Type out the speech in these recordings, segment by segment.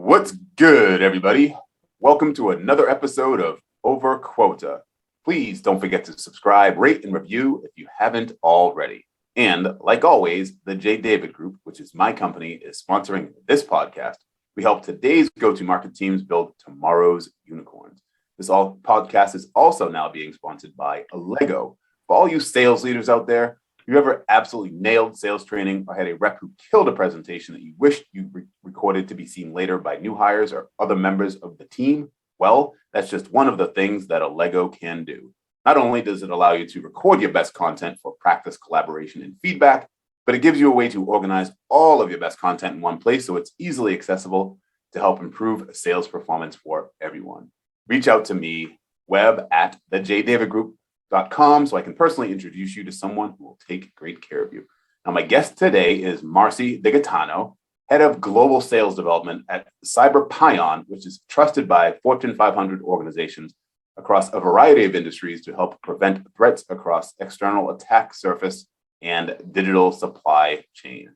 What's good, everybody? Welcome to another episode of Over Quota. Please don't forget to subscribe, rate, and review if you haven't already. And like always, the J. David Group, which is my company, is sponsoring this podcast. We help today's go-to-market teams build tomorrow's unicorns. This podcast is also now being sponsored by Lego. For all you sales leaders out there, you ever absolutely nailed sales training or had a rep who killed a presentation that you wished you recorded to be seen later by new hires or other members of the team? Well, that's just one of the things that a Lego can do. Not only does it allow you to record your best content for practice, collaboration, and feedback, but it gives you a way to organize all of your best content in one place so it's easily accessible to help improve sales performance for everyone. Reach out to me, web@thejdavidgroup.com, so I can personally introduce you to someone who will take great care of you. Now, my guest today is Marci DiGaetano, Head of Global Sales Development at CyberPion, which is trusted by Fortune 500 organizations across a variety of industries to help prevent threats across external attack surface and digital supply chain.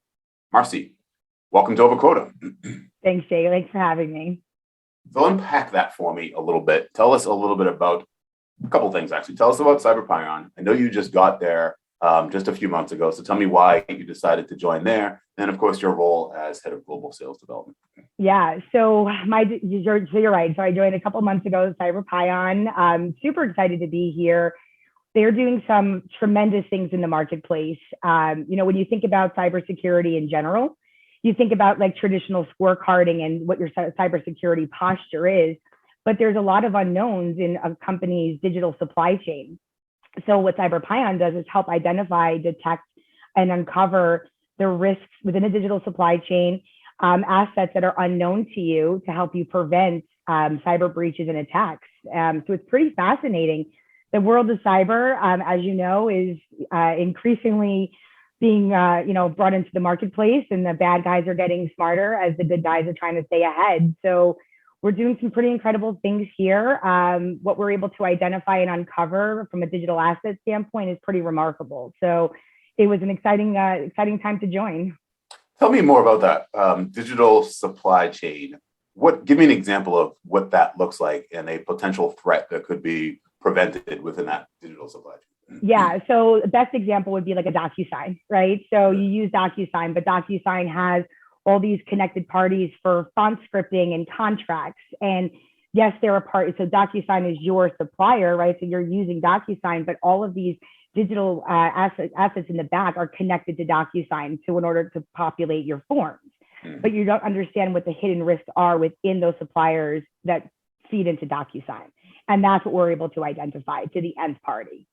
Marci, welcome to Overquota. Thanks, Jay. Thanks for having me. So unpack that for me a little bit. Tell us a little bit about a couple things, actually. Tell us about CyberPion. I know you just got there just a few months ago. So tell me why you decided to join there. And of course, your role as head of global sales development. Yeah, so you're right. So I joined a couple months ago at CyberPion. I'm super excited to be here. They're doing some tremendous things in the marketplace. When you think about cybersecurity in general, you think about like traditional scorecarding and what your cybersecurity posture is, but there's a lot of unknowns in a company's digital supply chain. So what CyberPion does is help identify, detect, and uncover the risks within a digital supply chain, assets that are unknown to you to help you prevent cyber breaches and attacks. So it's pretty fascinating. The world of cyber, as you know, is increasingly being brought into the marketplace, and the bad guys are getting smarter as the good guys are trying to stay ahead. So we're doing some pretty incredible things here. What we're able to identify and uncover from a digital asset standpoint is pretty remarkable. So it was an exciting time to join. Tell me more about that digital supply chain. Give me an example of what that looks like and a potential threat that could be prevented within that digital supply chain. Yeah, so the best example would be like a DocuSign, right? So you use DocuSign, but DocuSign has all these connected parties for font scripting and contracts. And yes, they're a part. So DocuSign is your supplier, right? So you're using DocuSign, but all of these digital assets in the back are connected to DocuSign in order to populate your forms. But you don't understand what the hidden risks are within those suppliers that feed into DocuSign. And that's what we're able to identify to the nth party.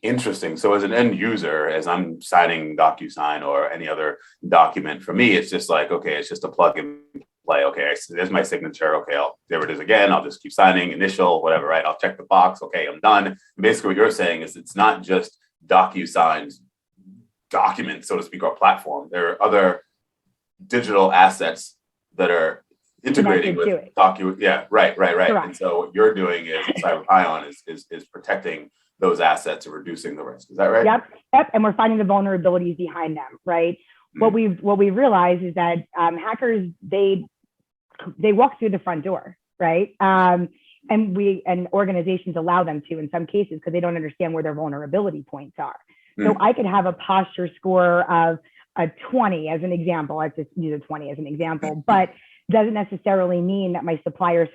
Interesting. So as an end user, as I'm signing DocuSign or any other document, for me, it's just like, okay, it's just a plug and play. Okay, there's my signature. Okay, there it is again. I'll just keep signing, initial, whatever, right? I'll check the box. Okay, I'm done. And basically what you're saying is it's not just DocuSign's document, so to speak, or platform. There are other digital assets that are integrating with document. Yeah, right. Correct. And so what you're doing is CyberPion is protecting those assets and reducing the risk. Is that right? Yep. And we're finding the vulnerabilities behind them, right? Mm-hmm. What we realize is that hackers, they walk through the front door, right? And organizations allow them to in some cases because they don't understand where their vulnerability points are. Mm-hmm. So I could have a posture score of a 20 as an example. I just use a 20 as an example, but doesn't necessarily mean that my suppliers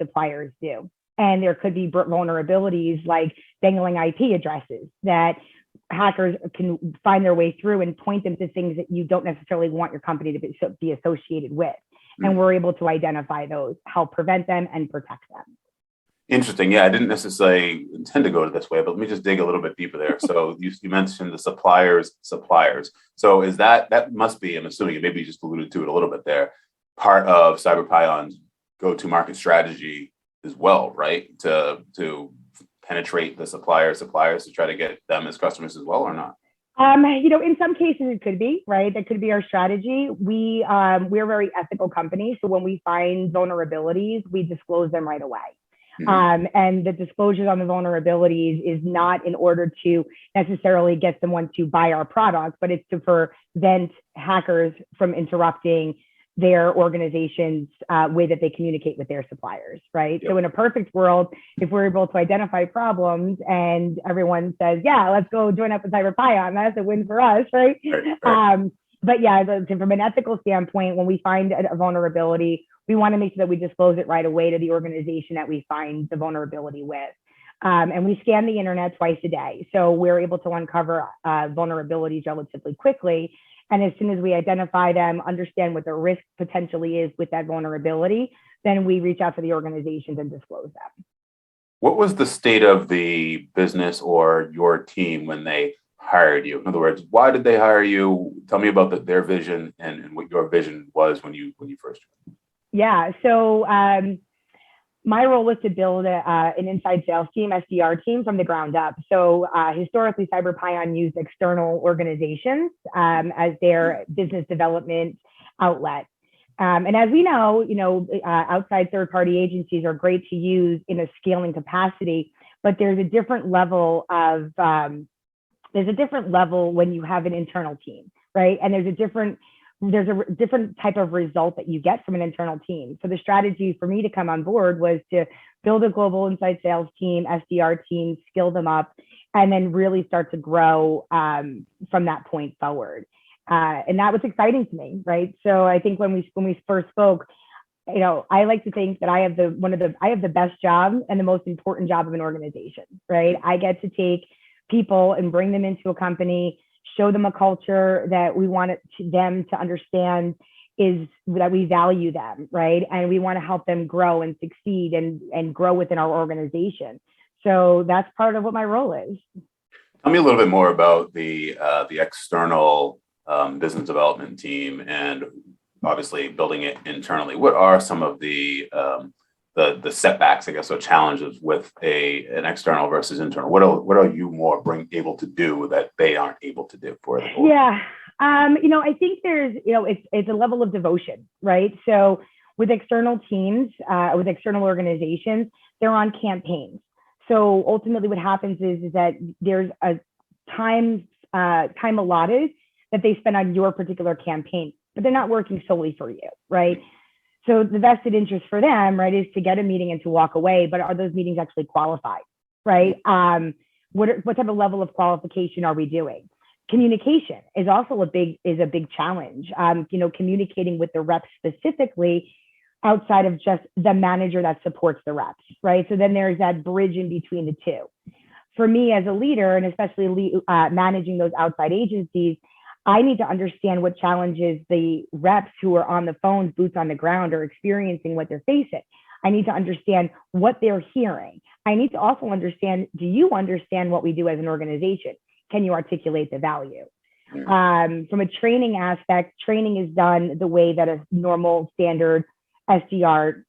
do. And there could be vulnerabilities like dangling IP addresses that hackers can find their way through and point them to things that you don't necessarily want your company to be associated with. And we're able to identify those, help prevent them and protect them. Interesting. Yeah, I didn't necessarily intend to go to this way, but let me just dig a little bit deeper there. So you mentioned the suppliers. So is that must be, I'm assuming, maybe you just alluded to it a little bit there, part of CyberPion's go-to-market strategy as well, right? To penetrate the suppliers to try to get them as customers as well, or not? In some cases it could be, right? That could be our strategy. We're a very ethical company. So when we find vulnerabilities, we disclose them right away. Mm-hmm. And the disclosures on the vulnerabilities is not in order to necessarily get someone to buy our product, but it's to prevent hackers from interrupting their organization's way that they communicate with their suppliers, right? Yep. So in a perfect world, if we're able to identify problems and everyone says, yeah, let's go join up with CyberPion, that's a win for us, right? Right. But yeah, from an ethical standpoint, when we find a vulnerability, we want to make sure that we disclose it right away to the organization that we find the vulnerability with. And we scan the internet twice a day. So we're able to uncover vulnerabilities relatively quickly. And as soon as we identify them, understand what the risk potentially is with that vulnerability, then we reach out to the organizations and disclose them. What was the state of the business or your team when they hired you? In other words, why did they hire you? Tell me about their vision and what your vision was when you first joined. Yeah, so my role was to build an inside sales team, SDR team from the ground up. So historically, CyberPion used external organizations as their business development outlet. And as we know, outside third-party agencies are great to use in a scaling capacity, but there's a different level of when you have an internal team, right? And there's a different type of result that you get from an internal team. So the strategy for me to come on board was to build a global inside sales team, SDR team, skill them up, and then really start to grow from that point forward. And that was exciting to me, right? So I think when we first spoke, I like to think that I have the best job and the most important job of an organization, right? I get to take people and bring them into a company, show them a culture that we want them to understand is that we value them, right? And we want to help them grow and succeed and grow within our organization. So that's part of what my role is. Tell me a little bit more about the external business development team and obviously building it internally. What are some of the setbacks, I guess, or challenges with an external versus internal? What are you more able to do that they aren't able to do for them? Yeah, I think there's, it's a level of devotion, right? So with external teams, with external organizations, they're on campaigns. So ultimately, what happens is that there's a time allotted that they spend on your particular campaign, but they're not working solely for you, right? So the vested interest for them, right, is to get a meeting and to walk away. But are those meetings actually qualified, right? What type of level of qualification are we doing? Communication is also a big challenge. Communicating with the reps specifically outside of just the manager that supports the reps, right? So then there's that bridge in between the two. For me as a leader, and especially managing those outside agencies, I need to understand what challenges the reps who are on the phone, boots on the ground, are experiencing, what they're facing. I need to understand what they're hearing. I need to also understand, do you understand what we do as an organization? Can you articulate the value? From a training aspect, training is done the way that a normal standard SDR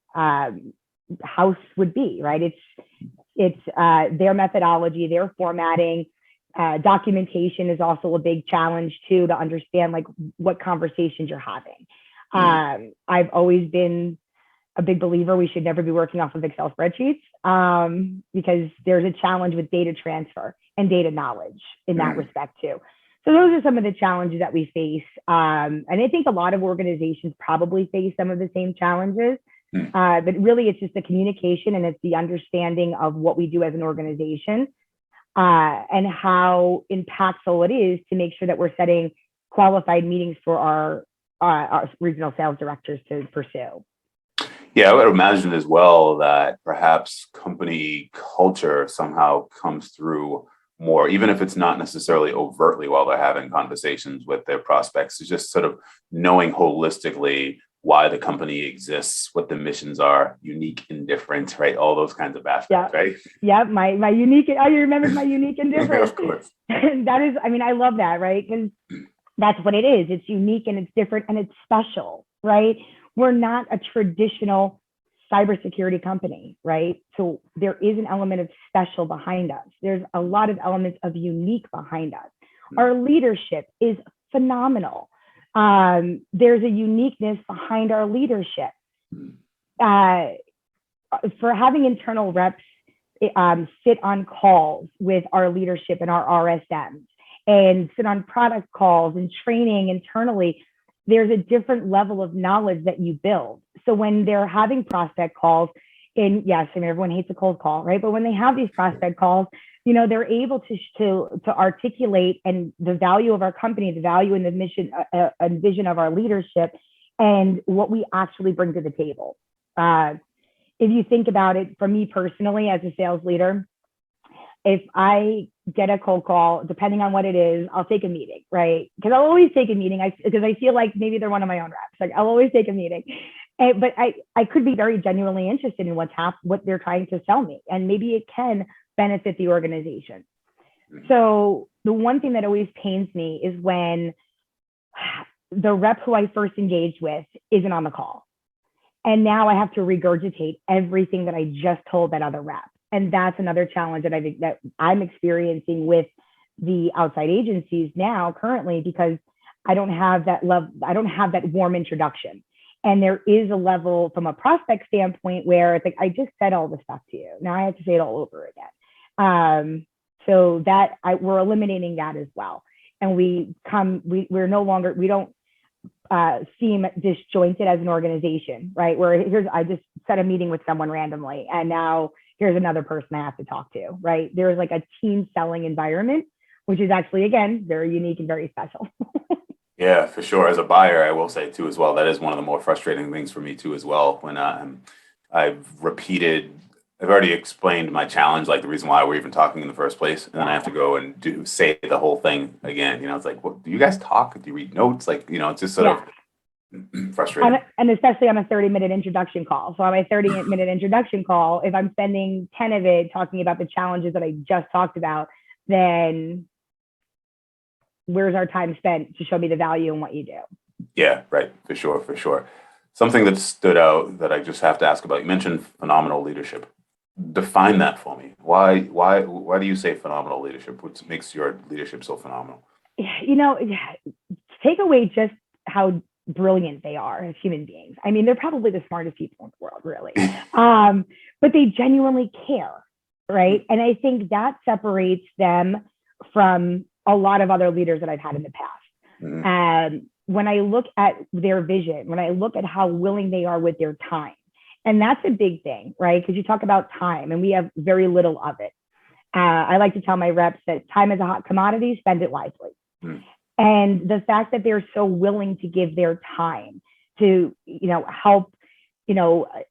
house would be, right? It's their methodology, their formatting. Documentation is also a big challenge too, to understand like what conversations you're having. I've always been a big believer we should never be working off of Excel spreadsheets because there's a challenge with data transfer and data knowledge in that respect too. So those are some of the challenges that we face. And I think a lot of organizations probably face some of the same challenges, but really it's just the communication and it's the understanding of what we do as an organization. And how impactful it is to make sure that we're setting qualified meetings for our regional sales directors to pursue. Yeah, I would imagine as well that perhaps company culture somehow comes through more, even if it's not necessarily overtly while they're having conversations with their prospects. It's just sort of knowing holistically why the company exists, what the missions are, unique and different, right? All those kinds of aspects, right? Yeah, my unique, you remembered my unique and different. Of course. That is, I love that, right? Because that's what it is. It's unique and it's different and it's special, right? We're not a traditional cybersecurity company, right? So there is an element of special behind us. There's a lot of elements of unique behind us. Our leadership is phenomenal. There's a uniqueness behind our leadership. For having internal reps sit on calls with our leadership and our RSMs and sit on product calls and training internally, there's a different level of knowledge that you build. So when they're having prospect calls, and yes, I mean, everyone hates a cold call, right? But when they have these prospect calls, they're able to articulate and the value of our company, the value and the mission and vision of our leadership, and what we actually bring to the table. If you think about it, for me personally, as a sales leader, if I get a cold call, depending on what it is, I'll take a meeting, right? Because I'll always take a meeting because I feel like maybe they're one of my own reps. Like I'll always take a meeting. But I could be very genuinely interested in what they're trying to sell me. And maybe it can benefit the organization. So the one thing that always pains me is when the rep who I first engaged with isn't on the call. And now I have to regurgitate everything that I just told that other rep. And that's another challenge that I'm experiencing with the outside agencies now currently, because I don't have that warm introduction. And there is a level from a prospect standpoint where it's like, I just said all this stuff to you. Now I have to say it all over again. So that we're eliminating that as well. And we don't seem disjointed as an organization, right? Where I just set a meeting with someone randomly, and now here's another person I have to talk to, right? There's like a team selling environment, which is actually, again, very unique and very special. Yeah, for sure. As a buyer, I will say too, as well, that is one of the more frustrating things for me too, as well. When I've already explained my challenge, like the reason why we're even talking in the first place. And then I have to go and say the whole thing again. It's like, well, do you guys talk? Do you read notes? Like, it's just sort of frustrating. And especially on a 30-minute introduction call. So on my 30-minute introduction call, if I'm spending 10 of it talking about the challenges that I just talked about, then where's our time spent to show me the value in what you do? Yeah, right. For sure. Something that stood out that I just have to ask about, you mentioned phenomenal leadership. Define that for me. Why do you say phenomenal leadership? What makes your leadership so phenomenal? Take away just how brilliant they are as human beings. I mean, they're probably the smartest people in the world, really. But they genuinely care, right? And I think that separates them from a lot of other leaders that I've had in the past. When I look at their vision, when I look at how willing they are with their time, and that's a big thing, right? Because you talk about time and we have very little of it. I like to tell my reps that time is a hot commodity, spend it wisely. And the fact that they're so willing to give their time to, help,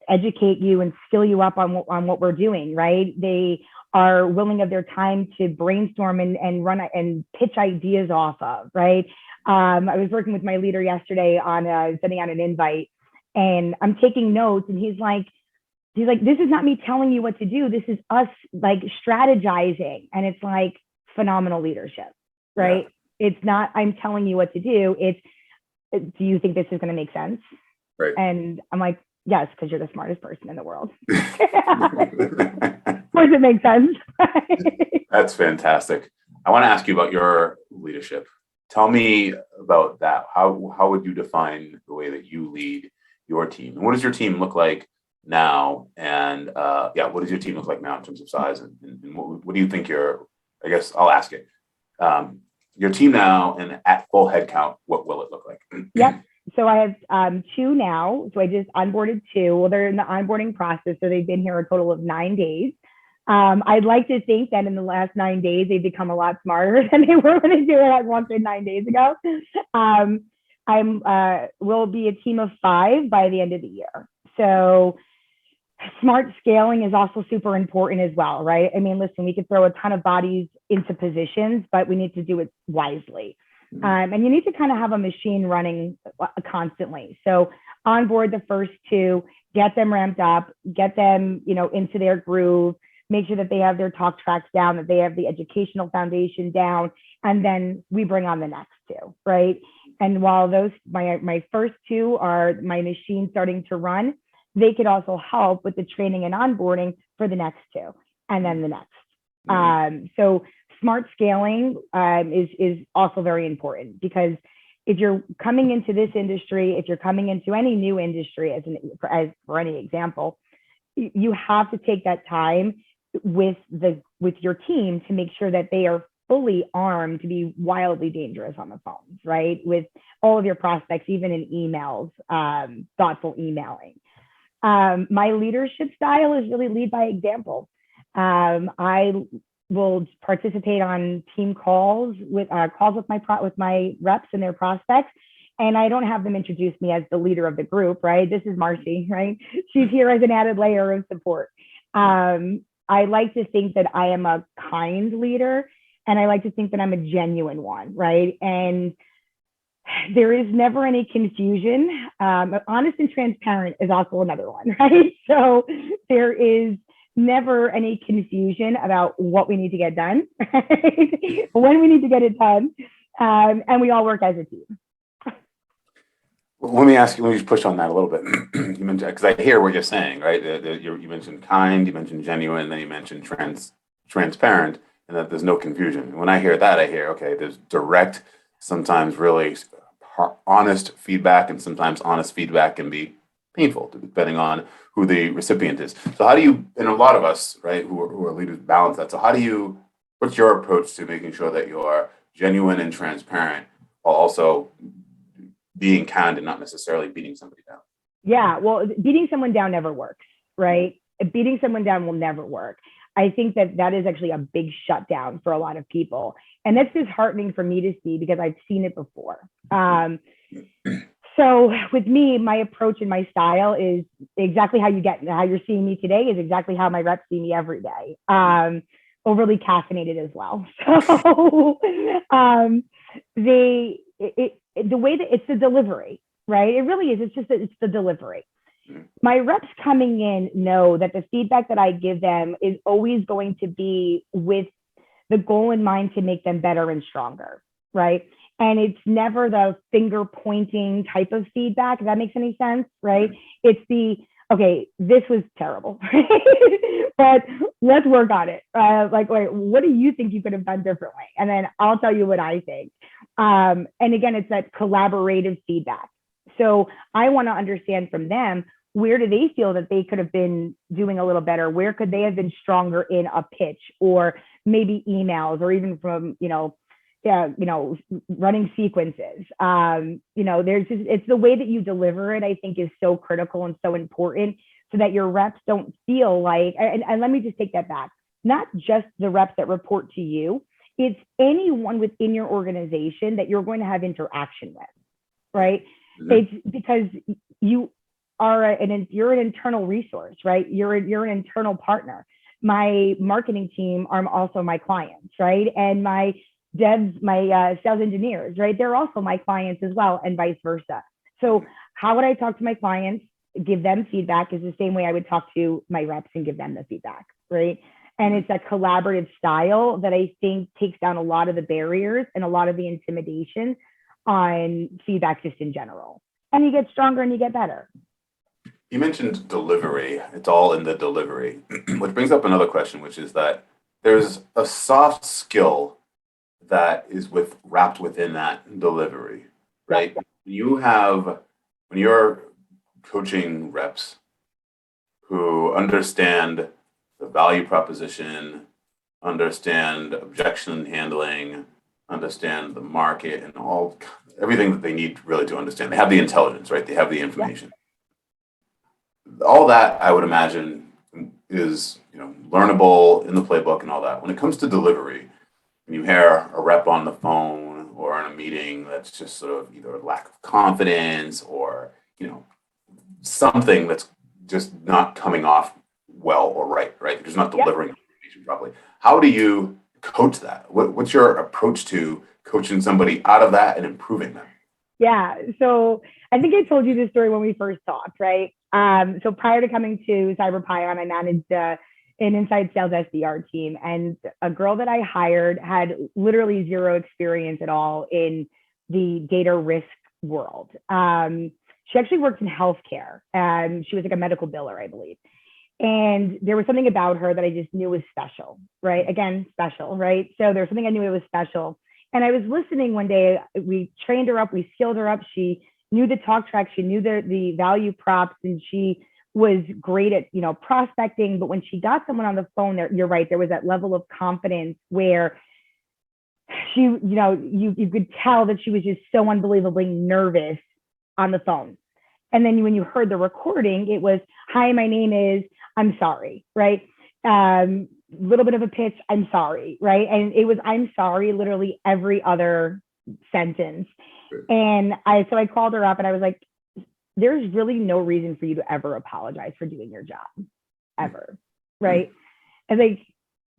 educate you and skill you up on what we're doing, right? They are willing of their time to brainstorm and run and pitch ideas off of, right? I was working with my leader yesterday on sending out an invite, and I'm taking notes, and he's like, this is not me telling you what to do. This is us like strategizing. And it's like phenomenal leadership, right? Yeah. It's not, I'm telling you what to do. It's, do you think this is going to make sense? Right. And I'm like, yes, because you're the smartest person in the world. Of course it makes sense. That's fantastic. I want to ask you about your leadership. Tell me about that. How would you define the way that you lead your team? And what does your team look like now? And what does your team look like now in terms of size? And what do you think I guess I'll ask it. Your team now and at full head count, what will it look like? Yep. So I have 2 now. So I just onboarded 2. Well, they're in the onboarding process. So they've been here a total of 9 days. I'd like to think that in the last 9 days, they've become a lot smarter than they were when they do it once in 9 days ago. We'll be a team of 5 by the end of the year. So smart scaling is also super important as well, right? I mean, listen, we could throw a ton of bodies into positions, but we need to do it wisely. And you need to kind of have a machine running constantly. So onboard the first 2, get them ramped up, get them, into their groove, make sure that they have their talk tracks down, that they have the educational foundation down, and then we bring on the next 2, right? And while those, my first 2 are my machine starting to run, they could also help with the training and onboarding for the next 2, and then the next. So smart scaling is also very important, because if you're coming into this industry, if you're coming into any new industry, as for any example, you have to take that time with your team to make sure that they are fully armed to be wildly dangerous on the phones, right? With all of your prospects, even in emails, thoughtful emailing. My leadership style is really lead by example. I will participate on team calls with my reps and their prospects. And I don't have them introduce me as the leader of the group, right? This is Marci, right? She's here as an added layer of support. I like to think that I am a kind leader, and I like to think that I'm a genuine one, right? And there is never any confusion. Honest and transparent is also another one, right? So there is never any confusion about what we need to get done, right? When we need to get it done, and we all work as a team. Let me ask you, let me just push on that a little bit. You mentioned, because I hear what you're saying, right? You mentioned kind, you mentioned genuine, then you mentioned transparent, and that there's no confusion. When I hear that, I hear, okay, there's direct, sometimes really honest feedback, and sometimes honest feedback can be painful, depending on who the recipient is. So how do you, and a lot of us, right, who are leaders, balance that? So what's your approach to making sure that you're genuine and transparent while also being kind and not necessarily beating somebody down? Yeah, well, beating someone down never works, right? Beating someone down will never work. I think that is actually a big shutdown for a lot of people. And that's disheartening for me to see because I've seen it before. So with me, my approach and my style is exactly how you're seeing me today is exactly how my reps see me every day. Overly caffeinated as well. So the way that it's the delivery, right? It really is. It's the delivery. My reps coming in know that the feedback that I give them is always going to be with the goal in mind to make them better and stronger, right? And it's never the finger pointing type of feedback, if that makes any sense, right? It's okay, this was terrible, but let's work on it. Wait, what do you think you could have done differently? And then I'll tell you what I think. And again, it's that collaborative feedback. So I want to understand from them, where do they feel that they could have been doing a little better? Where could they have been stronger in a pitch or maybe emails or even from, running sequences. It's the way that you deliver it, I think, is so critical and so important so that your reps don't feel like, and let me just take that back, not just the reps that report to you, it's anyone within your organization that you're going to have interaction with, right? Mm-hmm. It's because you're an internal resource, right? You're an internal partner. My marketing team are also my clients, right? And my devs, my sales engineers, right? They're also my clients as well, and vice versa. So how would I talk to my clients, give them feedback is the same way I would talk to my reps and give them the feedback, right? And it's a collaborative style that I think takes down a lot of the barriers and a lot of the intimidation on feedback just in general. And you get stronger and you get better. You mentioned delivery. It's all in the delivery, which brings up another question, which is that there's a soft skill that is wrapped within that delivery, right? Yeah. When you're coaching reps who understand the value proposition, understand objection handling, understand the market and everything that they need really to understand. They have the intelligence, right? They have the information. Yeah. All that, I would imagine, is learnable in the playbook and all that. When it comes to delivery, when you hear a rep on the phone or in a meeting that's just sort of either a lack of confidence or something that's just not coming off well or right? They're just not delivering information properly. How do you coach that? What's your approach to coaching somebody out of that and improving them? Yeah, so I think I told you this story when we first talked, right? So prior to coming to CyberPion, I managed an inside sales SDR team, and a girl that I hired had literally zero experience at all in the data risk world. She actually worked in healthcare, and she was like a medical biller, I believe. And there was something about her that I just knew was special, right? Again, special, right? So there's something I knew it was special. And I was listening one day, we trained her up, we skilled her up. She knew the talk track, she knew the value props, and she was great at, prospecting. But when she got someone on the phone, you're right, there was that level of confidence where she, you could tell that she was just so unbelievably nervous on the phone. And then when you heard the recording, it was, hi, my name is, I'm sorry, right? Little bit of a pitch, I'm sorry, right? And it was, I'm sorry, literally every other sentence. And so I called her up and I was like, there's really no reason for you to ever apologize for doing your job, ever, right? And like,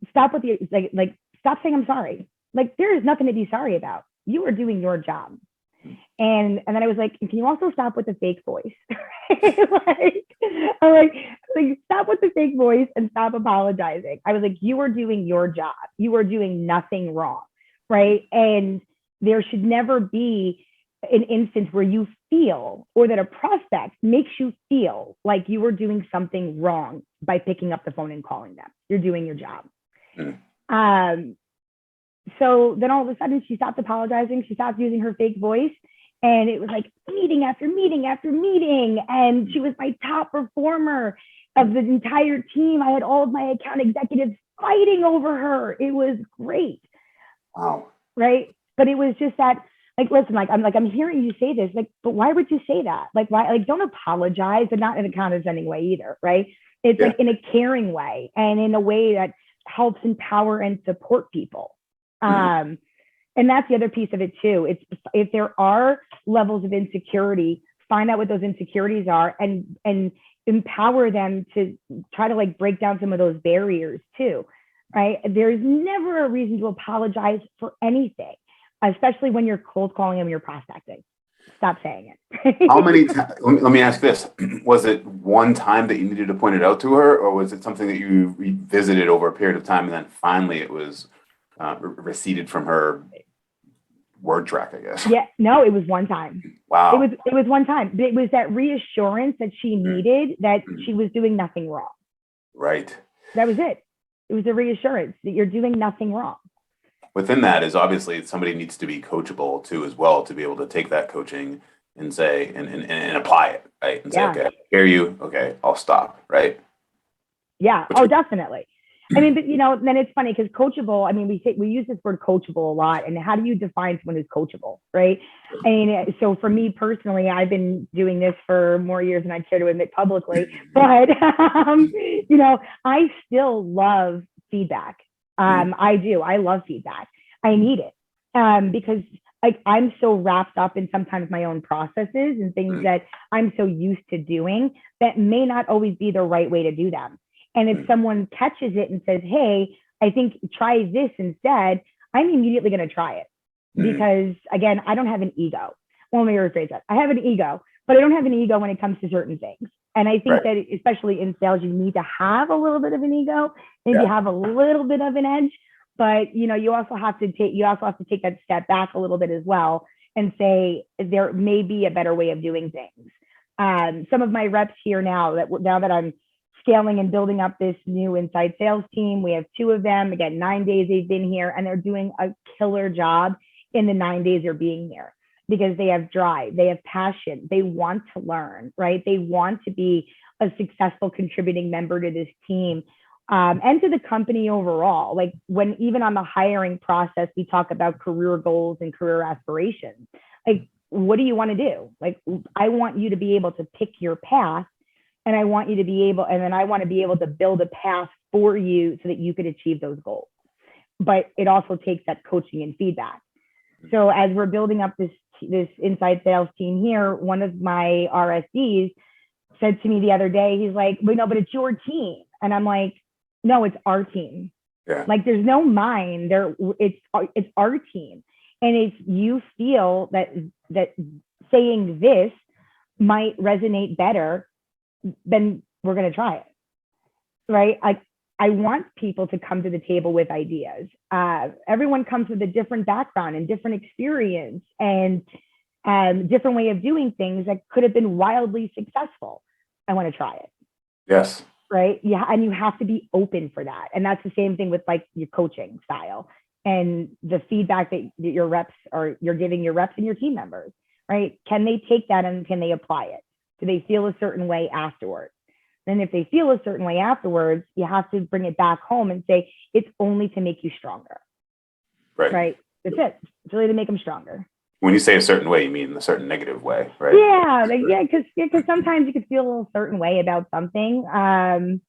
stop with the, stop saying I'm sorry. Like, there is nothing to be sorry about. You are doing your job. And then I was like, can you also stop with the fake voice? I'm like, stop with the fake voice and stop apologizing. I was like, you are doing your job. You are doing nothing wrong, right? And there should never be an instance where you feel, or that a prospect makes you feel like you were doing something wrong by picking up the phone and calling them. You're doing your job. So then all of a sudden she stopped apologizing. She stopped using her fake voice. And it was like meeting after meeting after meeting. And she was my top performer of the entire team. I had all of my account executives fighting over her. It was great. Wow. Right. But it was just that, like, listen, I'm hearing you say this, like, but why would you say that? Like, why, like, don't apologize, and not in a condescending way either. Right. It's like in a caring way, and in a way that helps empower and support people. And that's the other piece of it too. It's, if there are levels of insecurity, find out what those insecurities are, and empower them to try to like break down some of those barriers too, right? There's never a reason to apologize for anything, especially when you're cold calling them, you're prospecting. Stop saying it. How many times, let me ask this, was it one time that you needed to point it out to her, or was it something that you revisited over a period of time and then finally it was receded from her word track, I guess? Yeah, no, it was one time. Wow. It was one time. It was that reassurance that she needed, that she was doing nothing wrong. Right. That was it. It was a reassurance that you're doing nothing wrong. Within that is obviously somebody needs to be coachable too, as well, to be able to take that coaching and say, and apply it, right? And say, okay, I hear you. Okay, I'll stop. Right. Yeah. Oh, definitely. I mean, but then it's funny because coachable, I mean, we use this word coachable a lot. And how do you define someone who's coachable, right? I mean, so for me personally, I've been doing this for more years than I'd care to admit publicly, but, I still love feedback. I do. I love feedback. I need it because like I'm so wrapped up in sometimes my own processes and things that I'm so used to doing that may not always be the right way to do them. And if someone catches it and says, hey, I think try this instead, I'm immediately going to try it. Because again, I don't have an ego. Well, let me rephrase that. I have an ego, but I don't have an ego when it comes to certain things. And I think that especially in sales, you need to have a little bit of an ego, maybe have a little bit of an edge, but you also have to take that step back a little bit as well and say, there may be a better way of doing things. Some of my reps here now that I'm scaling and building up this new inside sales team. We have 2 of them. Again, 9 days they've been here, and they're doing a killer job in the 9 days they're being here because they have drive, they have passion, they want to learn, right? They want to be a successful contributing member to this team and to the company overall. Like when even on the hiring process, we talk about career goals and career aspirations. Like, what do you want to do? Like, I want you to be able to pick your path. And I want you to be able, and then I want to be able to build a path for you so that you could achieve those goals. But it also takes that coaching and feedback. So as we're building up this inside sales team here, one of my RSDs said to me the other day, he's like, "Wait, no, but it's your team." And I'm like, "No, it's our team. Yeah. Like there's no mine there. It's our team. And if you feel that saying this might resonate better, then we're going to try it." Right. I want people to come to the table with ideas. Everyone comes with a different background and different experience and different way of doing things that could have been wildly successful. I want to try it. Yes. Right. Yeah. And you have to be open for that. And that's the same thing with like your coaching style and the feedback that your reps or you're giving your reps and your team members. Right. Can they take that and can they apply it? Do they feel a certain way afterwards? Then if they feel a certain way afterwards, you have to bring it back home and say, it's only to make you stronger. Right. That's it. It's really to make them stronger. When you say a certain way, you mean a certain negative way, right? Yeah, because sometimes you could feel a little certain way about something. Right.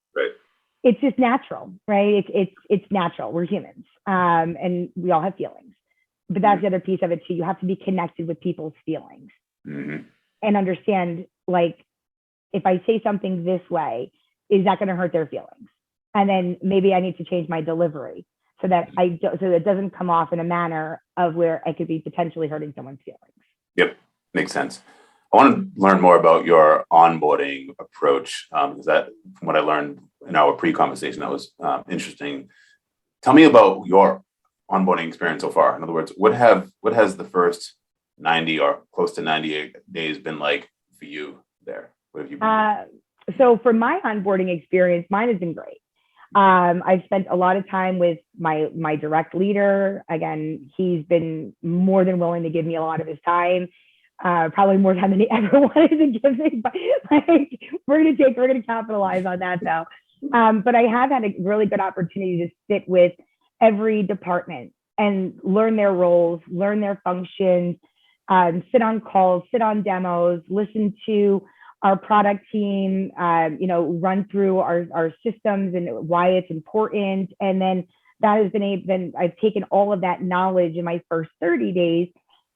It's just natural, right? It's natural. We're humans, and we all have feelings. But that's the other piece of it too. You have to be connected with people's feelings and understand, like, if I say something this way, is that going to hurt their feelings? And then maybe I need to change my delivery so that it doesn't come off in a manner of where I could be potentially hurting someone's feelings. Yep, makes sense. I want to learn more about your onboarding approach, because that, from what I learned in our pre-conversation, that was interesting. Tell me about your onboarding experience so far. In other words, what has the first 90 or close to 98 days been like for you there? What have you been so for my onboarding experience, mine has been great. I've spent a lot of time with my direct leader. Again, he's been more than willing to give me a lot of his time, probably more time than he ever wanted to give me. But like, we're gonna capitalize on that though. But I have had a really good opportunity to sit with every department and learn their roles, learn their functions, sit on calls, sit on demos, listen to our product team, run through our systems and why it's important. And then that has then I've taken all of that knowledge in my first 30 days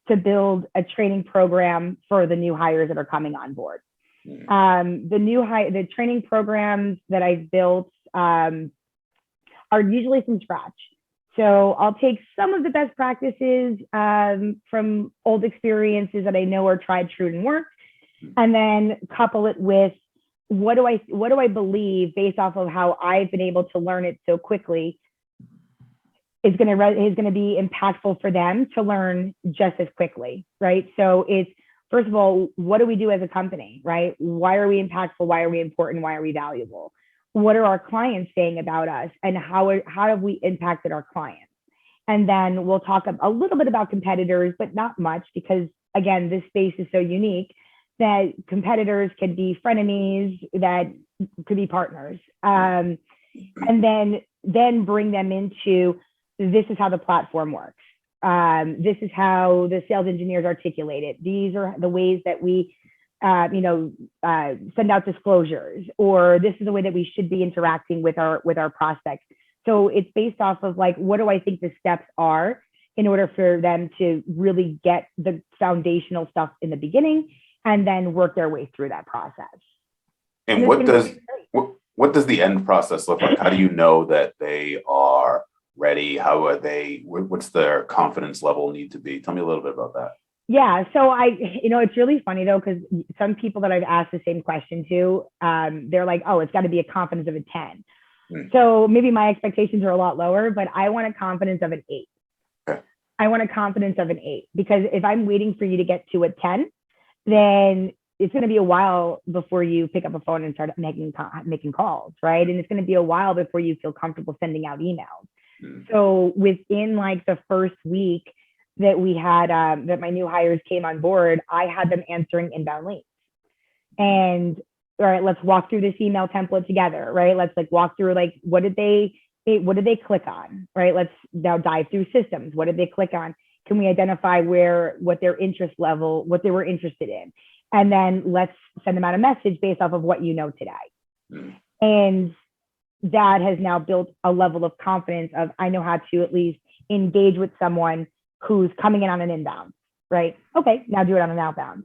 to build a training program for the new hires that are coming on board. The training programs that I've built are usually from scratch. So I'll take some of the best practices from old experiences that I know are tried, true, and work, and then couple it with what do I believe based off of how I've been able to learn it so quickly is going to be impactful for them to learn just as quickly, right? So it's, first of all, what do we do as a company, right? Why are we impactful? Why are we important? Why are we valuable? What are our clients saying about us, and how have we impacted our clients? And then we'll talk a little bit about competitors, but not much, because again, this space is so unique that competitors can be frenemies, that could be partners. And then bring them into, this is how the platform works. This is how the sales engineers articulate it. These are the ways that we send out disclosures, or this is the way that we should be interacting with our prospects. So it's based off of, like, what do I think the steps are in order for them to really get the foundational stuff in the beginning and then work their way through that process. And what does the end process look like? How do you know that they are ready? How are they? What's their confidence level need to be? Tell me a little bit about that. Yeah, so it's really funny though, because some people that I've asked the same question to, they're like, oh, it's got to be a confidence of a 10. So maybe my expectations are a lot lower, but I want a confidence of an 8. Okay. I want a confidence of an 8, because if I'm waiting for you to get to a 10, then it's going to be a while before you pick up a phone and start making calls, right? And it's going to be a while before you feel comfortable sending out emails. So within like the first week that we had, that my new hires came on board, I had them answering inbound leads. And all right, let's walk through this email template together, right? Let's like walk through, like, what did they click on, right? Let's now dive through systems. What did they click on? Can we identify what their interest level, what they were interested in? And then let's send them out a message based off of what you know today. And that has now built a level of confidence of, I know how to at least engage with someone who's coming in on an inbound, right? Okay, now do it on an outbound,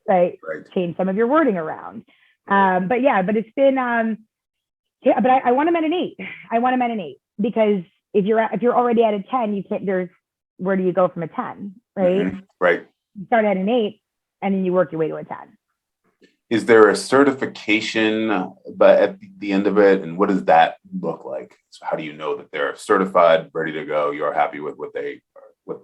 right? Change some of your wording around. But it's been, but I want them at an 8. I want them at an 8, because if you're already at a 10, you can't, where do you go from a 10, right? Right. You start at an 8 and then you work your way to a 10. Is there a certification but at the end of it, and what does that look like? So how do you know that they're certified, ready to go, you're happy with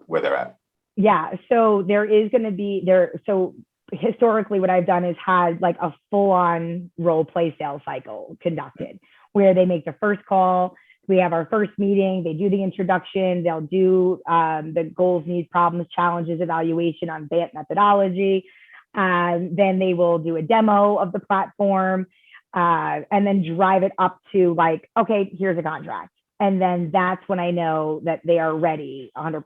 where they're at? Yeah, so there is going to be there. So historically, what I've done is had like a full-on role play sales cycle conducted, where they make the first call. We have our first meeting. They do the introduction. They'll do the goals, needs, problems, challenges, evaluation on BANT methodology. Then they will do a demo of the platform, and then drive it up to like, okay, here's a contract. And then that's when I know that they are ready 100%.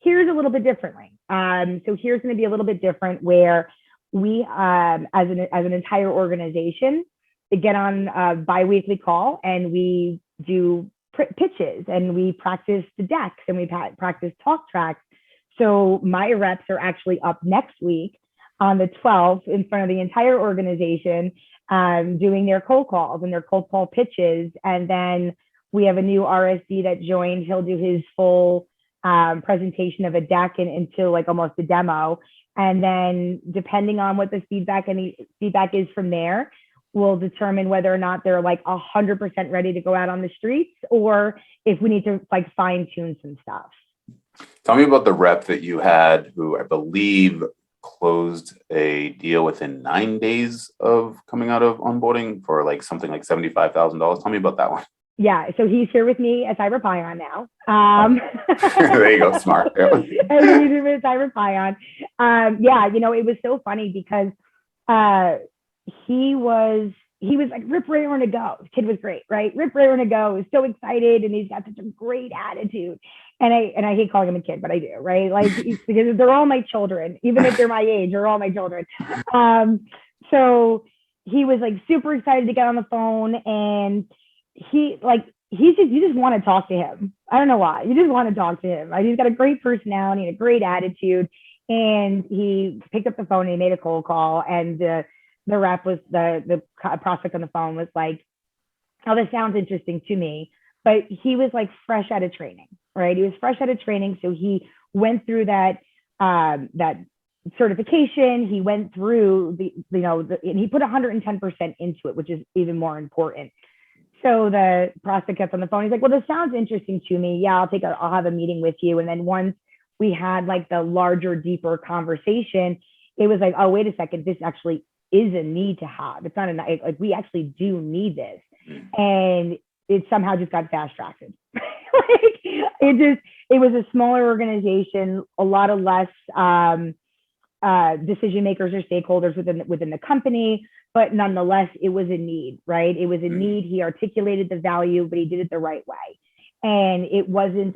Here's a little bit differently. So here's going to be a little bit different where we, as an entire organization, get on a bi-weekly call and we do pitches and we practice the decks and we practice talk tracks. So my reps are actually up next week on the 12th in front of the entire organization, doing their cold calls and their cold call pitches. And then we have a new RSD that joined. He'll do his full presentation of a deck until like almost a demo. And then depending on what the feedback is from there, we'll determine whether or not they're like 100% ready to go out on the streets or if we need to like fine tune some stuff. Tell me about the rep that you had who I believe closed a deal within 9 days of coming out of onboarding for like something like $75,000. Tell me about that one. Yeah, so he's here with me at CyberPion now. There you go, smart. Yeah. And he's here with CyberPion. Yeah, you know, it was so funny because he was like rip raring to go. The kid was great, right? Rip raring to go. He's so excited and he's got such a great attitude. And I hate calling him a kid, but I do, right? Like because they're all my children, even if they're my age, they're all my children. So he was like super excited to get on the phone, and you just want to talk to him. I don't know why. You just want to talk to him. He's got a great personality and a great attitude. And he picked up the phone and he made a cold call, and the rep was the prospect on the phone was like, oh, this sounds interesting to me. But he was like fresh out of training, right? He was fresh out of training. So he went through that certification. He went through and he put 110% into it, which is even more important. So the prospect gets on the phone. He's like, well, this sounds interesting to me. Yeah, I'll have a meeting with you. And then once we had like the larger, deeper conversation, it was like, oh, wait a second, this actually is a need to have. It's not like we actually do need this. And it somehow just got fast tracked. Like it was a smaller organization, a lot of less decision makers or stakeholders within the company, but nonetheless, it was a need, right? It was a need. He articulated the value, but he did it the right way. And it wasn't,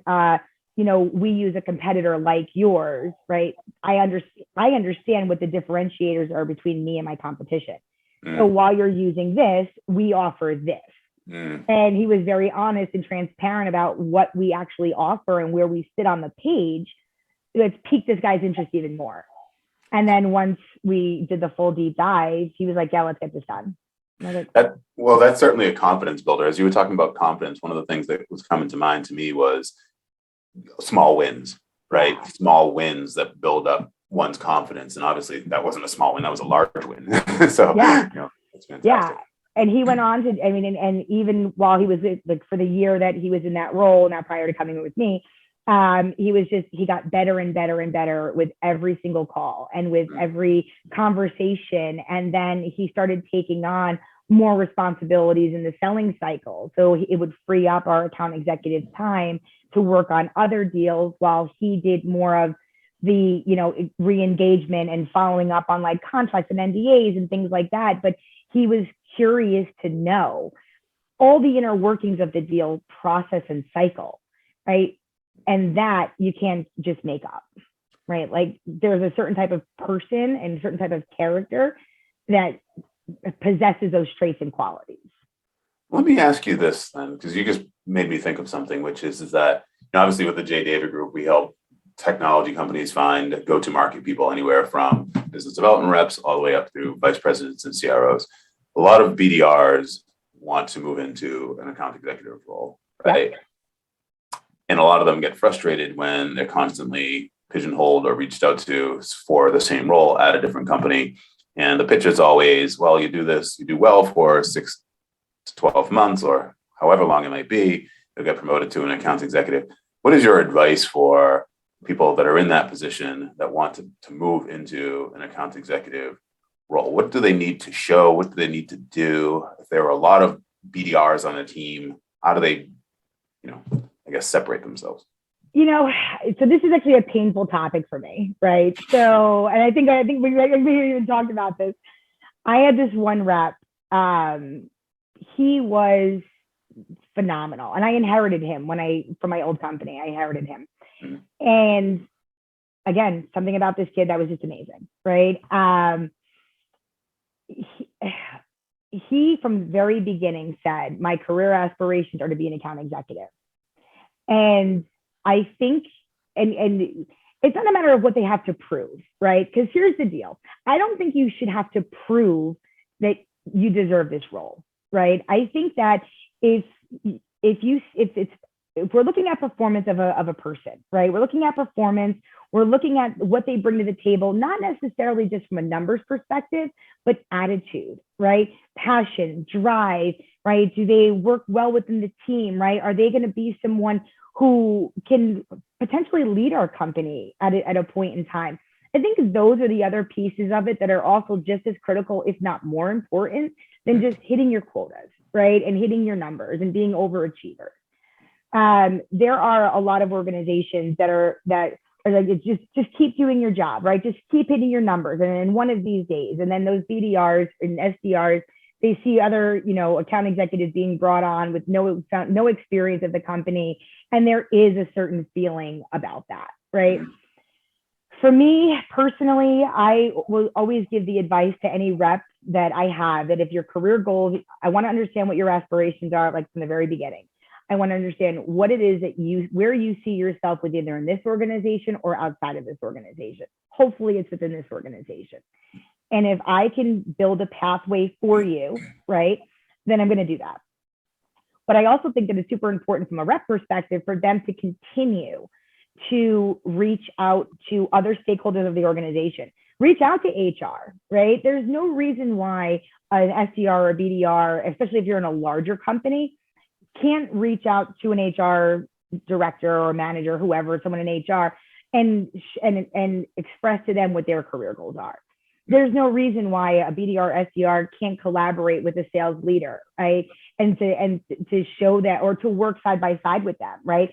we use a competitor like yours, right? I understand what the differentiators are between me and my competition. So while you're using this, we offer this. And he was very honest and transparent about what we actually offer and where we sit on the page. It's piqued this guy's interest even more. And then once we did the full deep dive, he was like, yeah, let's get this done. That's certainly a confidence builder. As you were talking about confidence, one of the things that was coming to mind to me was small wins, right? Small wins that build up one's confidence. And obviously that wasn't a small win, that was a large win. So, yeah. That's fantastic. Yeah. And he went on to, and even while he was like for the year that he was in that role, now prior to coming with me, he got better and better and better with every single call and with every conversation. And then he started taking on more responsibilities in the selling cycle. So it would free up our account executive's time to work on other deals while he did more of the, re-engagement and following up on like contracts and NDAs and things like that. But he was curious to know all the inner workings of the deal process and cycle, right? And that you can't just make up, right? Like there's a certain type of person and a certain type of character that possesses those traits and qualities. Let me ask you this then, because you just made me think of something, which is that obviously with the J. David Group, we help technology companies find go-to-market people anywhere from business development reps all the way up through vice presidents and CROs. A lot of BDRs want to move into an account executive role, right? Yep. And a lot of them get frustrated when they're constantly pigeonholed or reached out to for the same role at a different company. And the pitch is always, well, you do this, you do well for 6 to 12 months or however long it might be, you'll get promoted to an account executive. What is your advice for people that are in that position that want to move into an account executive role? What do they need to show? What do they need to do? If there are a lot of BDRs on a team, how do they, separate themselves? So this is actually a painful topic for me, right? So, and I think we even talked about this. I had this one rep. He was phenomenal. And I inherited him from my old company, I inherited him. Mhm. And again, something about this kid that was just amazing, right? He from the very beginning said, my career aspirations are to be an account executive. And I think, and it's not a matter of what they have to prove, right? Because here's the deal. I don't think you should have to prove that you deserve this role, right? I think that if we're looking at performance of a person, right? We're looking at performance, we're looking at what they bring to the table, not necessarily just from a numbers perspective, but attitude, right? Passion, drive, right? Do they work well within the team, right? Are they going to be someone who can potentially lead our company at a point in time? I think those are the other pieces of it that are also just as critical, if not more important, than just hitting your quotas, right? And hitting your numbers and being overachievers. There are a lot of organizations that are like, just keep doing your job, right? Just keep hitting your numbers. And then one of these days, and then those BDRs and SDRs, they see other, account executives being brought on with no experience at the company. And there is a certain feeling about that, right? For me personally, I will always give the advice to any rep that I have that if your career goals, I want to understand what your aspirations are, like from the very beginning. I want to understand what it is that where you see yourself with either in this organization or outside of this organization. Hopefully it's within this organization. And if I can build a pathway for you, right, then I'm going to do that. But I also think that it's super important from a rep perspective for them to continue to reach out to other stakeholders of the organization. Reach out to HR, right? There's no reason why an SDR or a BDR, especially if you're in a larger company, can't reach out to an HR director or manager, whoever, someone in HR, and express to them what their career goals are. There's no reason why a BDR or SDR can't collaborate with a sales leader, right? And to show that, or to work side by side with them, right?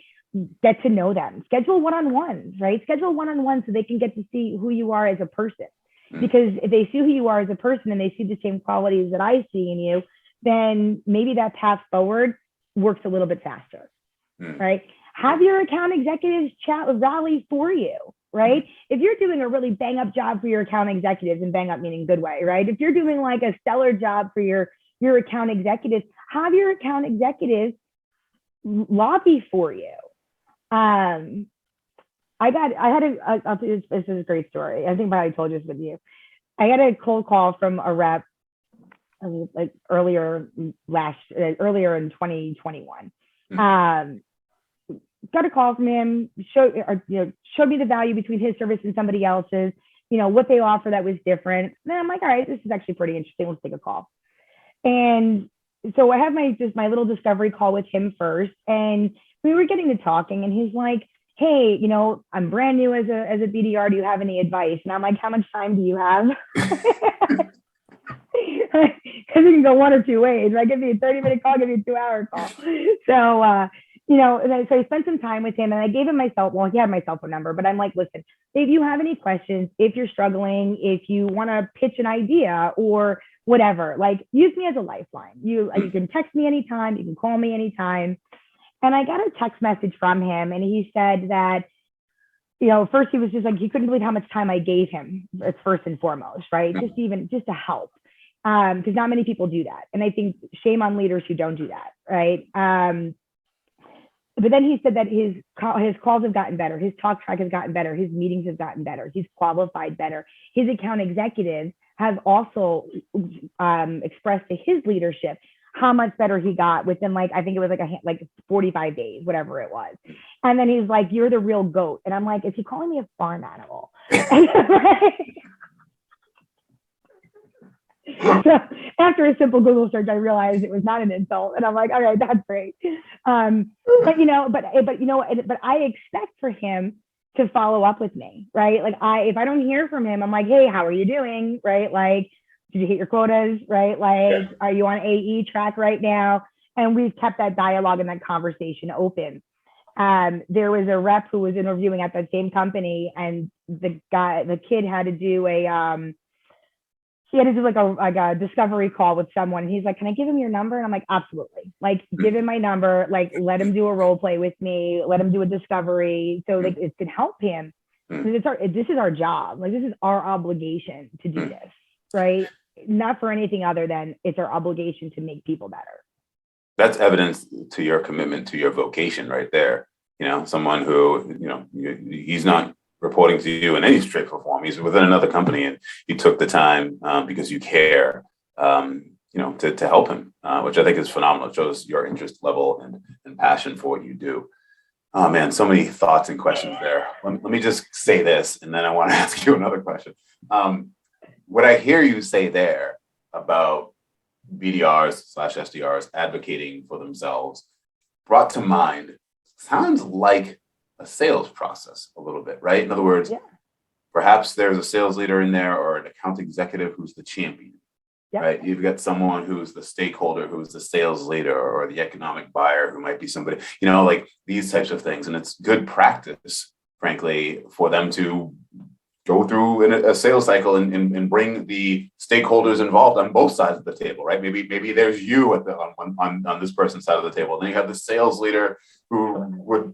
Get to know them. Schedule one-on-ones, right? Schedule one-on-ones so they can get to see who you are as a person. Because if they see who you are as a person and they see the same qualities that I see in you, then maybe that path forward works a little bit faster, right? Have your account executives rally for you, right? If you're doing a really bang up job for your account executives, and bang up meaning good way, right? If you're doing like a stellar job for your account executives, have your account executives lobby for you. This is a great story. I think I told you this with you. I got a cold call from a rep like earlier in 2021. Got a call from him, showed me the value between his service and somebody else's, what they offer that was different. Then I'm like, all right, this is actually pretty interesting. Let's take a call. And so I have my little discovery call with him first. And we were getting to talking and he's like, hey, I'm brand new as a BDR. Do you have any advice? And I'm like, how much time do you have? Because it can go one or two ways. Right? Give me a 30-minute call, give me a 2-hour call. So, so I spent some time with him and I gave him he had my cell phone number, but I'm like, listen, if you have any questions, if you're struggling, if you want to pitch an idea or whatever, like use me as a lifeline. You can text me anytime, you can call me anytime. And I got a text message from him and he said that, first he was just like, he couldn't believe how much time I gave him, first and foremost, right? Just to help. Because not many people do that. And I think shame on leaders who don't do that, right? But then he said that his calls have gotten better. His talk track has gotten better. His meetings have gotten better. He's qualified better. His account executives have also expressed to his leadership how much better he got within I think it was like 45 days, whatever it was. And then he's like, you're the real GOAT. And I'm like, is he calling me a farm animal? So after a simple Google search, I realized it was not an insult, and I'm like, all right, that's great. But I expect for him to follow up with me, right? If I don't hear from him, I'm like, hey, how are you doing, right? Like, did you hit your quotas, right? Like, are you on AE track right now? And we've kept that dialogue and that conversation open. There was a rep who was interviewing at that same company, and the kid had to do he had to do like a discovery call with someone. He's like, "Can I give him your number?" And I'm like, "Absolutely. Like, give him my number. Like, let him do a role play with me. Let him do a discovery, so like it can help him. This is our job. Like, this is our obligation to do this, right? Not for anything other than it's our obligation to make people better." That's evidence to your commitment to your vocation right there. Someone who, he's not reporting to you in any shape or form. He's within another company, and you took the time because you care, to help him, which I think is phenomenal. It shows your interest level and passion for what you do. Oh man, so many thoughts and questions there. Let me just say this, and then I want to ask you another question. What I hear you say there about BDRs/SDRs advocating for themselves brought to mind sounds like a sales process a little bit, right? In other words, perhaps there's a sales leader in there or an account executive who's the champion, right? You've got someone who's the stakeholder, who's the sales leader, or the economic buyer who might be somebody, like these types of things. And it's good practice, frankly, for them to go through a sales cycle and bring the stakeholders involved on both sides of the table, right? Maybe there's you on this person's side of the table. Then you have the sales leader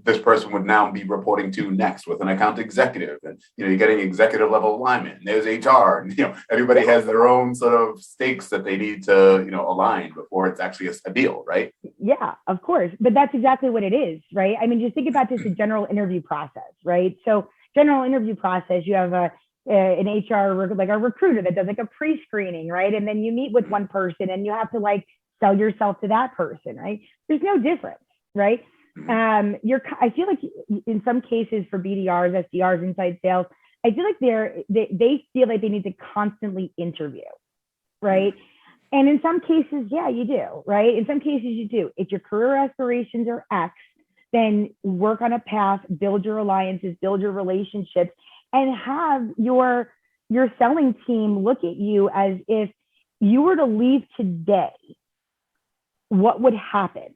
this person would now be reporting to next with an account executive, and you're getting executive level alignment. And there's HR, and everybody has their own sort of stakes that they need to align before it's actually a deal, right? Yeah, of course, but that's exactly what it is, right? I mean, just think about this: a general interview process, right? So general interview process, you have an HR, like a recruiter that does like a pre-screening, right? And then you meet with one person and you have to like sell yourself to that person, right? There's no difference, right? I feel like in some cases for BDRs, SDRs, inside sales, I feel like they feel like they need to constantly interview, right? And in some cases, yeah, you do, right? In some cases you do. If your career aspirations are X, then work on a path, build your alliances, build your relationships, and have your selling team look at you as if you were to leave today, what would happen?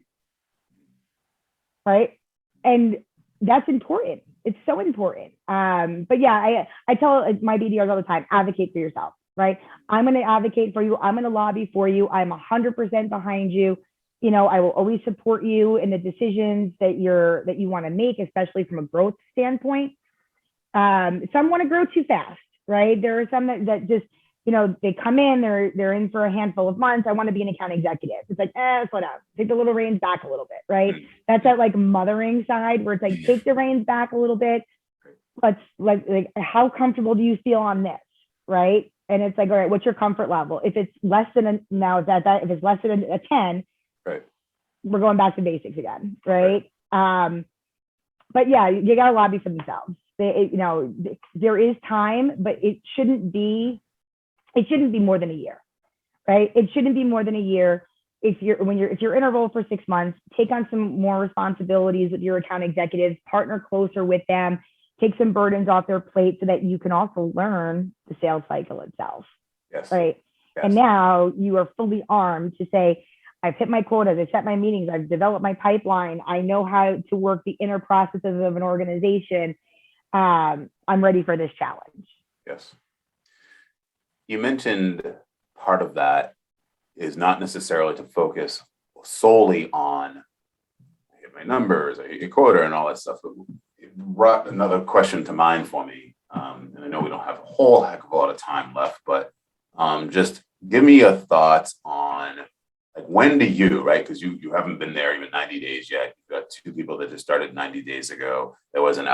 Right? And that's important. It's so important. But yeah, I tell my BDRs all the time, advocate for yourself, right? I'm going to advocate for you. I'm going to lobby for you. I'm 100% behind you. I will always support you in the decisions that you want to make, especially from a growth standpoint. Some want to grow too fast, right? There are some that just, they come in, they're in for a handful of months. I want to be an account executive. It's like, slow down, take the little reins back a little bit, right? That's that like mothering side where it's like, take the reins back a little bit. Let's like how comfortable do you feel on this, right? And it's like, all right, what's your comfort level? If it's less than if it's less than a 10, right, we're going back to basics again, right? But yeah, you got to lobby for themselves. There is time, but it shouldn't be more than a year, right? It shouldn't be more than a year. If you're in a role for 6 months, take on some more responsibilities with your account executives, partner closer with them, take some burdens off their plate so that you can also learn the sales cycle itself. Yes. Right. Yes. And now you are fully armed to say, I've hit my quotas, I've set my meetings, I've developed my pipeline, I know how to work the inner processes of an organization. I'm ready for this challenge. Yes. You mentioned part of that is not necessarily to focus solely on I hit my numbers, I hit your quota and all that stuff. It brought another question to mind for me. And I know we don't have a whole heck of a lot of time left, but just give me your thoughts on like when do you, right? Because you haven't been there even 90 days yet. You've got 2 people that just started 90 days ago. There was an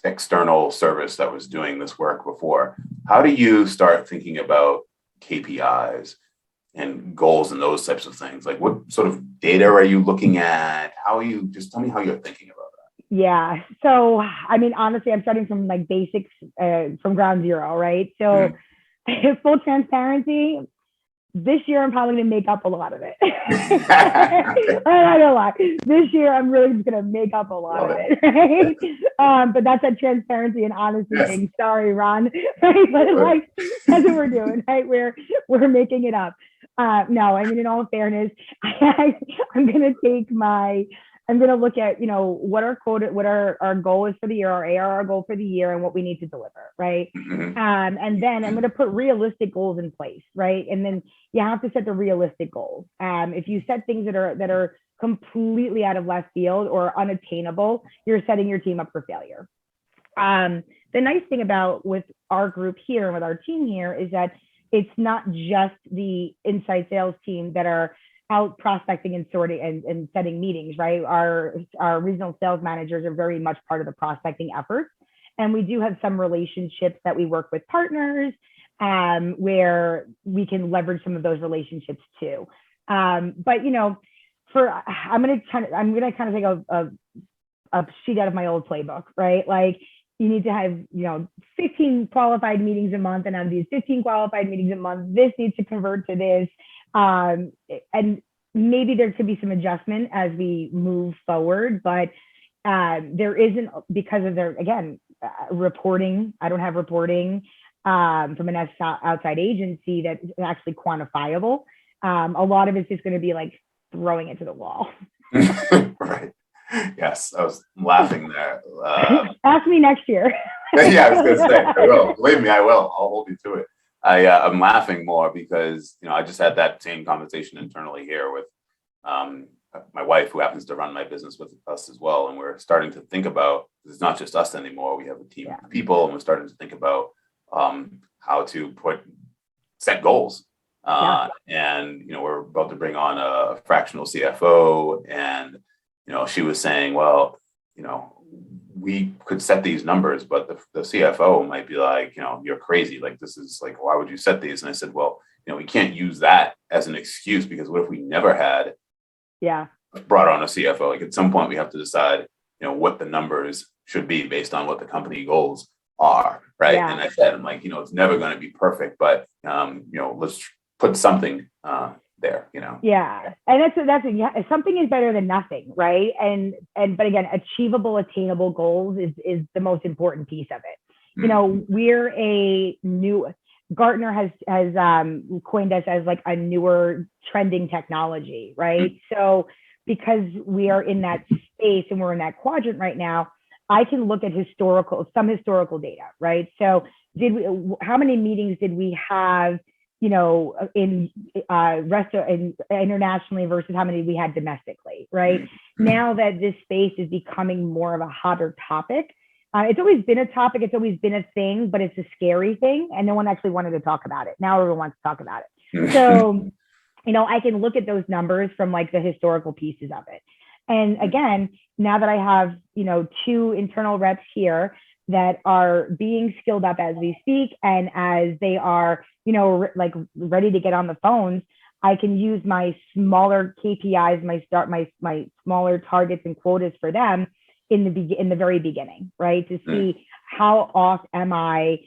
external service that was doing this work before. How do you start thinking about KPIs and goals and those types of things? Like what sort of data are you looking at? Just tell me how you're thinking about that. Yeah. So, I mean, honestly, I'm starting from like basics, from ground zero, right? So full transparency, this year I'm probably gonna make up a lot of it. I'm not gonna lie. This year I'm really just gonna make up a lot of it, right? But that's that transparency and honesty thing. Sorry, Ron. Right? But like that's what we're doing, right? We're making it up. No, I mean in all fairness, I'm gonna take my I'm going to look at, what our quota, what our goal is for the year, our ARR goal for the year, and what we need to deliver, right? And then I'm going to put realistic goals in place, right? And then you have to set the realistic goals. If you set things that are completely out of left field or unattainable, you're setting your team up for failure. The nice thing about with our group here and with our team here is that it's not just the inside sales team that are out prospecting and sorting and setting meetings, right? Our regional sales managers are very much part of the prospecting efforts. And we do have some relationships that we work with partners where we can leverage some of those relationships too. But I'm gonna kind of take a sheet out of my old playbook, right? Like you need to have 15 qualified meetings a month, and on these 15 qualified meetings a month, this needs to convert to this. And maybe there could be some adjustment as we move forward, but there isn't, because of their, again, reporting. I don't have reporting from an outside agency that's actually quantifiable. A lot of it's just going to be like throwing it to the wall. Right. Yes, I was laughing there. Ask me next year. Yeah, I was going to say, I will. Believe me, I will. I'll hold you to it. I'm laughing more because, I just had that same conversation internally here with my wife, who happens to run my business with us as well. And we're starting to think about, it's not just us anymore. We have a team of people, and we're starting to think about how to set goals. And, we're about to bring on a fractional CFO, and, she was saying, well, we could set these numbers, but the CFO might be like, you're crazy. Like, this is like, why would you set these? And I said, well, we can't use that as an excuse, because what if we never had brought on a CFO? Like, at some point we have to decide, what the numbers should be based on what the company goals are. Right. Yeah. And I said, I'm like, it's never going to be perfect, but, let's put something there, Yeah. And something is better than nothing. Right. But again, achievable, attainable goals is the most important piece of it. We're a new, Gartner has coined us as like a newer trending technology. Right. So because we are in that space and we're in that quadrant right now, I can look at some historical data. Right. So how many meetings did we have in internationally versus how many we had domestically, right? Now that this space is becoming more of a hotter topic, it's always been a topic, it's always been a thing, but it's a scary thing, and no one actually wanted to talk about it. Now everyone wants to talk about it. So, I can look at those numbers from like the historical pieces of it. And again, now that I have, 2 internal reps here that are being skilled up as we speak, and as they are, like ready to get on the phones, I can use my smaller KPIs, my smaller targets and quotas for them in the very beginning, right? To see how off am I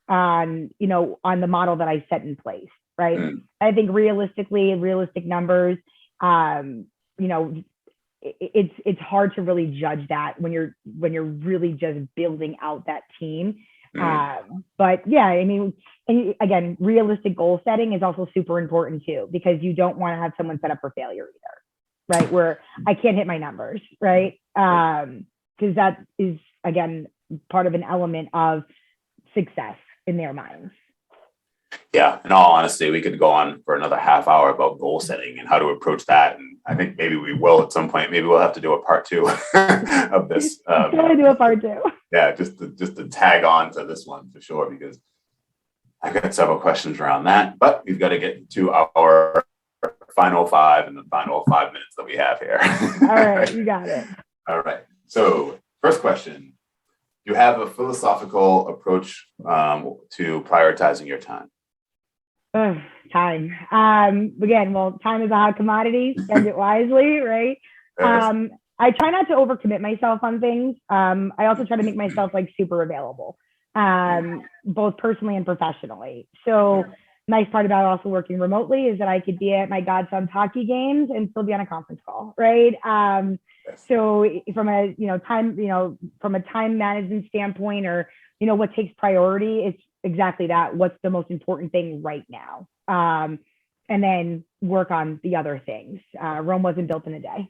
on the model that I set in place, right? I think realistic numbers, it's hard to really judge that when you're really just building out that team. But yeah, and again, realistic goal setting is also super important too, because you don't want to have someone set up for failure either, right? Where I can't hit my numbers, right? Because that is, again, part of an element of success in their minds. Yeah, in all honesty, we could go on for another half hour about goal setting and how to approach that. And I think maybe we will at some point. Maybe we'll have to do a part 2 of this. Do a part 2. Yeah, just to tag on to this one for sure, because I've got several questions around that. But we've got to get to our final 5 and the final 5 minutes that we have here. All right, you got it. All right. So first question, you have a philosophical approach to prioritizing your time. Time. Again, time is a hot commodity. Spend it wisely, right? I try not to overcommit myself on things. I also try to make myself like super available, both personally and professionally. So nice part about also working remotely is that I could be at my godson's hockey games and still be on a conference call, right? So from a from a time management standpoint, or what takes priority, it's exactly that. What's the most important thing right now? And then work on the other things. Rome wasn't built in a day.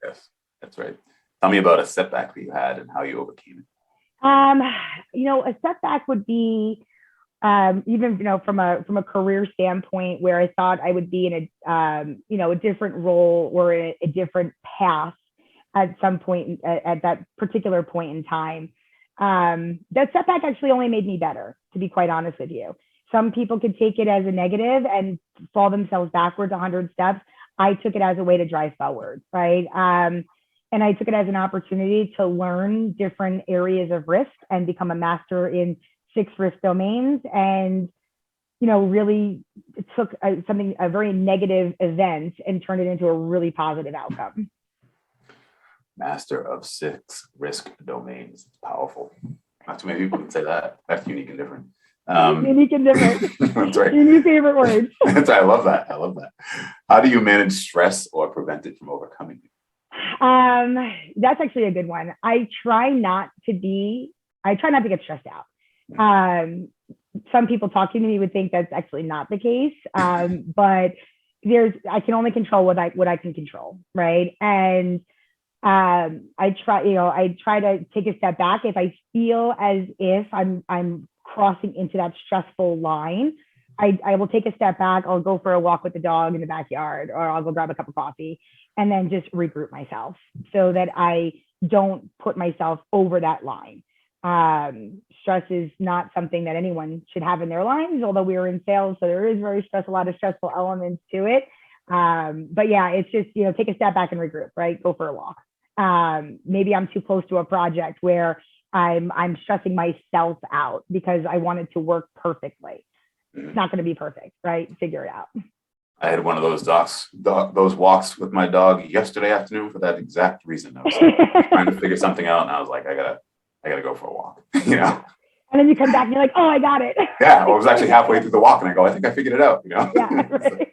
Yes. Tell me about a setback that you had and how you overcame it. A setback would be even from a career standpoint where I thought I would be in a different role or a different path at some point at that particular point in time. That setback actually only made me better, to be quite honest with you. Some people could take it as a negative and fall themselves backwards 100 steps. I took it as a way to drive forward, right? And I took it as an opportunity to learn different areas of risk and become a master in 6 risk domains. And, really took a very negative event and turned it into a really positive outcome. Master of 6 risk domains. It's powerful. Not too many people can say that. That's unique and different. Unique and different. That's right. Your new favorite words. That's right. I love that. How do you manage stress or prevent it from overcoming you? That's actually a good one. I try not to get stressed out. Some people talking to me would think that's actually not the case. But I can only control what I can control. Right. And, I try to take a step back. If I feel as if I'm crossing into that stressful line, I will take a step back. I'll go for a walk with the dog in the backyard, or I'll go grab a cup of coffee and then just regroup myself so that I don't put myself over that line. Stress is not something that anyone should have in their lives, although we are in sales, so there is a lot of stressful elements to it. But yeah, it's just, take a step back and regroup, right? Go for a walk. Maybe I'm too close to a project where I'm stressing myself out because I want it to work perfectly. It's not going to be perfect, right? Figure it out. I had one of those walks with my dog yesterday afternoon for that exact reason. I was trying to figure something out, and I was like, I gotta go for a walk, And then you come back and you're like, oh, I got it. Yeah, I was actually halfway through the walk, and I go, I think I figured it out. Yeah, right.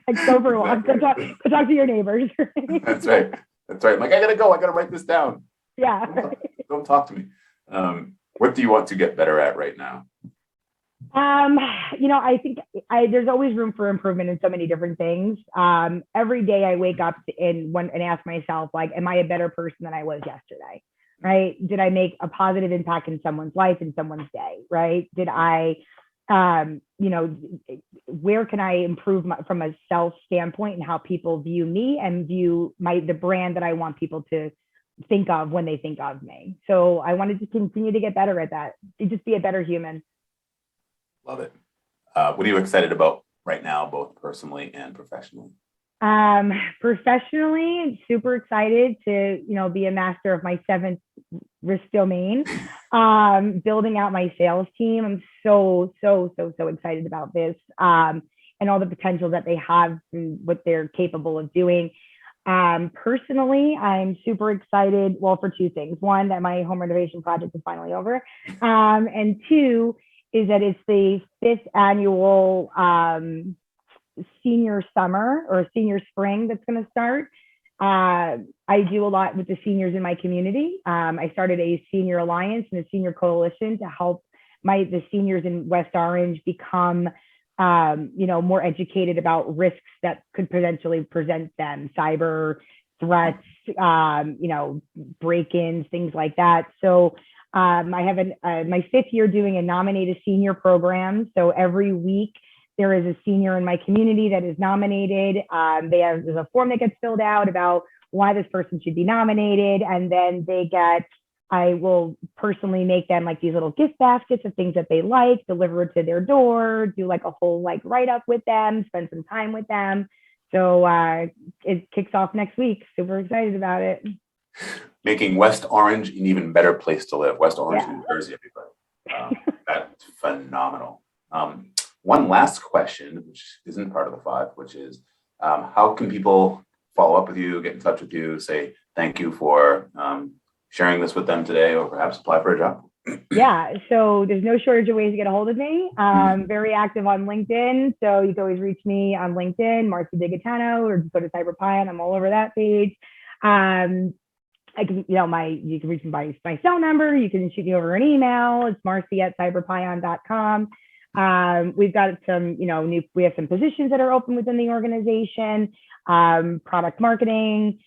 Like go for a walk. Go talk to your neighbors. That's right. I'm like, I gotta go. I gotta write this down. Yeah. Don't talk to me. What do you want to get better at right now? I think there's always room for improvement in so many different things. Every day I wake up and ask myself, like, am I a better person than I was yesterday? Right? Did I make a positive impact in someone's life, in someone's day? Right? Did I, where can I improve from a self standpoint and how people view me and view the brand that I want people to think of when they think of me? So I wanted to continue to get better at that, to just be a better human. Love it. What are you excited about right now, both personally and professionally? Professionally, super excited to, be a master of my 7th risk domain, building out my sales team. I'm so excited about this, and all the potential that they have and what they're capable of doing. Personally, I'm super excited, for 2 things. 1, that my home renovation project is finally over. And 2, is that it's the 5th annual senior summer or senior spring that's going to start. I do a lot with the seniors in my community. I started a senior alliance and a senior coalition to help the seniors in West Orange become, more educated about risks that could potentially present them, cyber threats, break-ins, things like that. So I have my 5th year doing a nominated senior program. So every week there is a senior in my community that is nominated. There's a form that gets filled out about why this person should be nominated. And then I will personally make them like these little gift baskets of things that they like, deliver it to their door, do like a whole write-up with them, spend some time with them. So it kicks off next week. Super excited about it. Making West Orange an even better place to live. West Orange, New Jersey, everybody. That's phenomenal. One last question, which isn't part of the 5, which is how can people follow up with you, get in touch with you, say thank you for sharing this with them today, or perhaps apply for a job? Yeah, so there's no shortage of ways to get a hold of me. Very active on LinkedIn, so you can always reach me on LinkedIn, Marci DiGaetano, or just go to CyberPion. I'm all over that page. You can reach me by my cell number. You can shoot me over an email. It's marci@cyberpion.com. We've got some, we have some positions that are open within the organization, product marketing,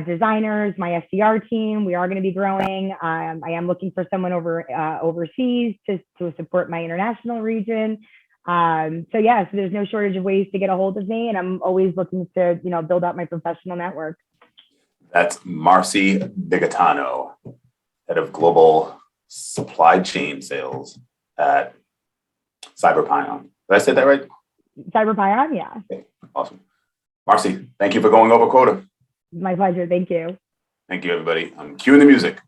designers, my SDR team. We are going to be growing. I am looking for someone overseas to support my international region. So there's no shortage of ways to get a hold of me, and I'm always looking to, build out my professional network. That's Marci DiGaetano, head of global supply chain sales at CyberPion. Did I say that right? CyberPion, yeah. Okay, awesome. Marci, thank you for going over quota. My pleasure. Thank you. Thank you, everybody. I'm cueing the music.